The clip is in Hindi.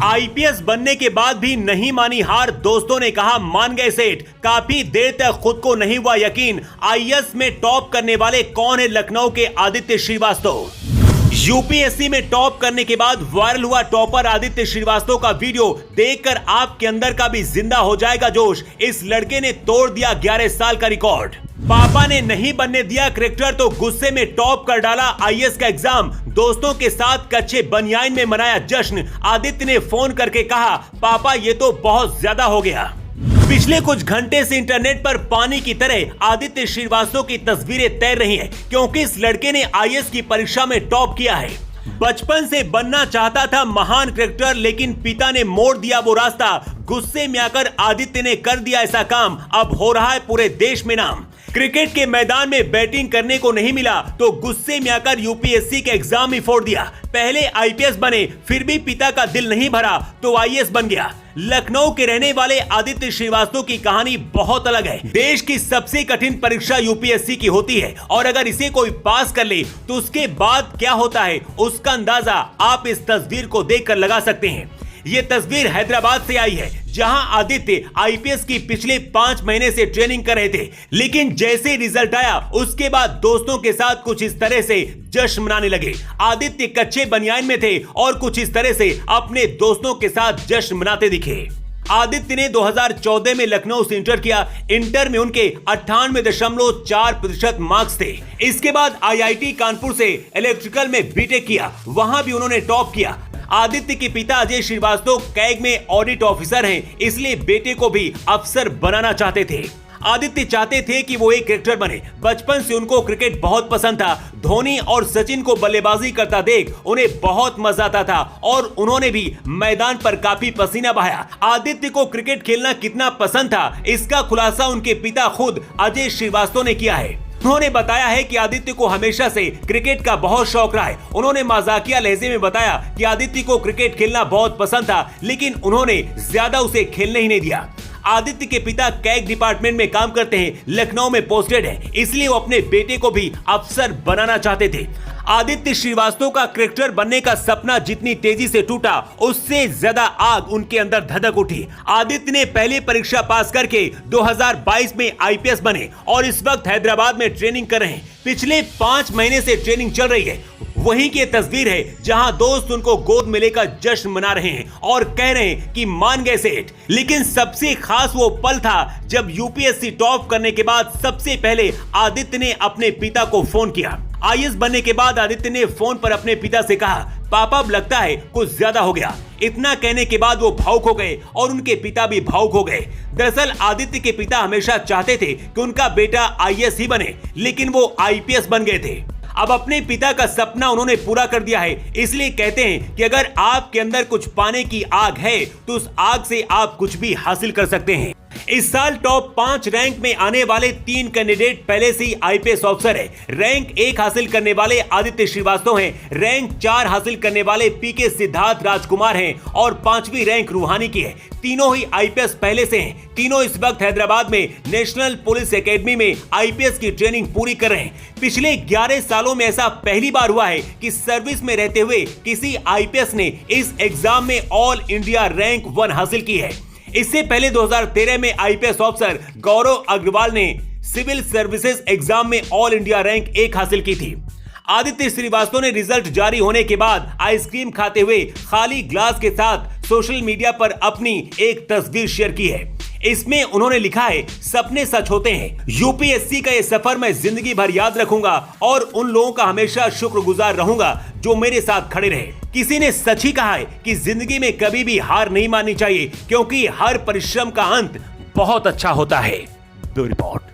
आईपीएस बनने के बाद भी नहीं मानी हार, दोस्तों ने कहा मान गए सेठ। काफी देर तक खुद को नहीं हुआ यकीन, आईएएस में टॉप करने वाले कौन है? लखनऊ के आदित्य श्रीवास्तव। यूपीएससी में टॉप करने के बाद वायरल हुआ टॉपर आदित्य श्रीवास्तव का वीडियो देखकर आपके अंदर का भी जिंदा हो जाएगा जोश। इस लड़के ने तोड़ दिया 11 साल का रिकॉर्ड। पापा ने नहीं बनने दिया कलेक्टर तो गुस्से में टॉप कर डाला आईएएस का एग्जाम। दोस्तों के साथ कच्चे बनियान में मनाया जश्न। आदित्य ने फोन करके कहा पापा ये तो बहुत ज्यादा हो गया। पिछले कुछ घंटे से इंटरनेट पर पानी की तरह आदित्य श्रीवास्तव की तस्वीरें तैर रही हैं, क्योंकि इस लड़के ने आईएएस की परीक्षा में टॉप किया है। बचपन से बनना चाहता था महान क्रिकेटर, लेकिन पिता ने मोड़ दिया वो रास्ता। गुस्से में आकर आदित्य ने कर दिया ऐसा काम, अब हो रहा है पूरे देश में नाम। क्रिकेट के मैदान में बैटिंग करने को नहीं मिला तो गुस्से में आकर यूपीएससी के एग्जाम ही फोड़ दिया। पहले आईपीएस बने, फिर भी पिता का दिल नहीं भरा तो आईएएस बन गया। लखनऊ के रहने वाले आदित्य श्रीवास्तव की कहानी बहुत अलग है। देश की सबसे कठिन परीक्षा यूपीएससी की होती है और अगर इसे कोई पास कर ले तो उसके बाद क्या होता है उसका अंदाजा आप इस तस्वीर को देखकर लगा सकते हैं। ये तस्वीर हैदराबाद से आई है, जहां आदित्य आईपीएस की पिछले 5 महीने से ट्रेनिंग कर रहे थे, लेकिन जैसे रिजल्ट आया उसके बाद दोस्तों के साथ कुछ इस तरह से जश्न मनाने लगे। आदित्य कच्चे बनियान में थे और कुछ इस तरह से अपने दोस्तों के साथ जश्न मनाते दिखे। आदित्य ने 2014 में लखनऊ से इंटर किया। इंटर में उनके 98.4% मार्क्स थे। इसके बाद आईआईटी कानपुर से इलेक्ट्रिकल में बीटेक किया, वहां भी उन्होंने टॉप किया। आदित्य के पिता अजय श्रीवास्तव कैग में ऑडिट ऑफिसर हैं, इसलिए बेटे को भी अफसर बनाना चाहते थे। आदित्य चाहते थे कि वो एक क्रिकेटर बने। बचपन से उनको क्रिकेट बहुत पसंद था। धोनी और सचिन को बल्लेबाजी करता देख उन्हें बहुत मजा आता था और उन्होंने भी मैदान पर काफी पसीना बहाया। आदित्य को क्रिकेट खेलना कितना पसंद था इसका खुलासा उनके पिता खुद अजय श्रीवास्तव ने किया है। उन्होंने बताया है कि आदित्य को हमेशा से क्रिकेट का बहुत शौक रहा है। उन्होंने मजाकिया लहजे में बताया कि आदित्य को क्रिकेट खेलना बहुत पसंद था, लेकिन उन्होंने ज्यादा उसे खेलने ही नहीं दिया। आदित्य के पिता कैग डिपार्टमेंट में काम करते हैं, लखनऊ में पोस्टेड है, इसलिए वो अपने बेटे को भी अफसर बनाना चाहते थे। आदित्य श्रीवास्तव का क्रिकेटर बनने का सपना जितनी तेजी से टूटा उससे ज्यादा आग उनके अंदर धधक उठी। आदित्य ने पहले परीक्षा पास करके 2022 में आईपीएस बने और इस वक्त हैदराबाद में ट्रेनिंग कर रहे हैं। पिछले 5 महीने से ट्रेनिंग चल रही है। वहीं की तस्वीर है जहां दोस्त उनको गोद में लेकर जश्न मना रहे हैं और कह रहे हैं कि मान गए सेठ। लेकिन सबसे खास वो पल था जब यूपीएससी टॉप करने के बाद सबसे पहले आदित्य ने अपने पिता को फोन किया। आईएएस बनने के बाद आदित्य ने फोन पर अपने पिता से कहा पापा अब लगता है कुछ ज्यादा हो गया। इतना कहने के बाद वो भावुक हो गए और उनके पिता भी भावुक हो गए। दरअसल आदित्य के पिता हमेशा चाहते थे कि उनका बेटा आईएएस ही बने, लेकिन वो आईपीएस बन गए थे। अब अपने पिता का सपना उन्होंने पूरा कर दिया है, इसलिए कहते हैं कि अगर आपके अंदर कुछ पाने की आग है तो उस आग से आप कुछ भी हासिल कर सकते हैं। इस साल टॉप 5 रैंक में आने वाले 3 कैंडिडेट पहले से ही आईपीएस ऑफिसर है। रैंक 1 हासिल करने वाले आदित्य श्रीवास्तव हैं, रैंक 4 हासिल करने वाले पीके सिद्धार्थ राजकुमार हैं और 5वीं रैंक रूहानी की है। तीनों ही आईपीएस पहले से हैं। तीनों इस वक्त हैदराबाद में नेशनल पुलिस एकेडमी में आईपीएस की ट्रेनिंग पूरी कर रहे हैं। पिछले 11 सालों में ऐसा पहली बार हुआ है कि सर्विस में रहते हुए किसी आईपीएस ने इस एग्जाम में ऑल इंडिया रैंक 1 हासिल की है। इससे पहले 2013 में आईपीएस ऑफिसर गौरव अग्रवाल ने सिविल सर्विसेज एग्जाम में ऑल इंडिया रैंक 1 हासिल की थी। आदित्य श्रीवास्तव ने रिजल्ट जारी होने के बाद आइसक्रीम खाते हुए खाली ग्लास के साथ सोशल मीडिया पर अपनी एक तस्वीर शेयर की है। इसमें उन्होंने लिखा है सपने सच होते हैं। यूपीएससी का ये सफर मैं जिंदगी भर याद रखूंगा और उन लोगों का हमेशा शुक्रगुजार रहूंगा जो मेरे साथ खड़े रहे। किसी ने सच ही कहा है कि जिंदगी में कभी भी हार नहीं माननी चाहिए, क्योंकि हर परिश्रम का अंत बहुत अच्छा होता है। Bureau report.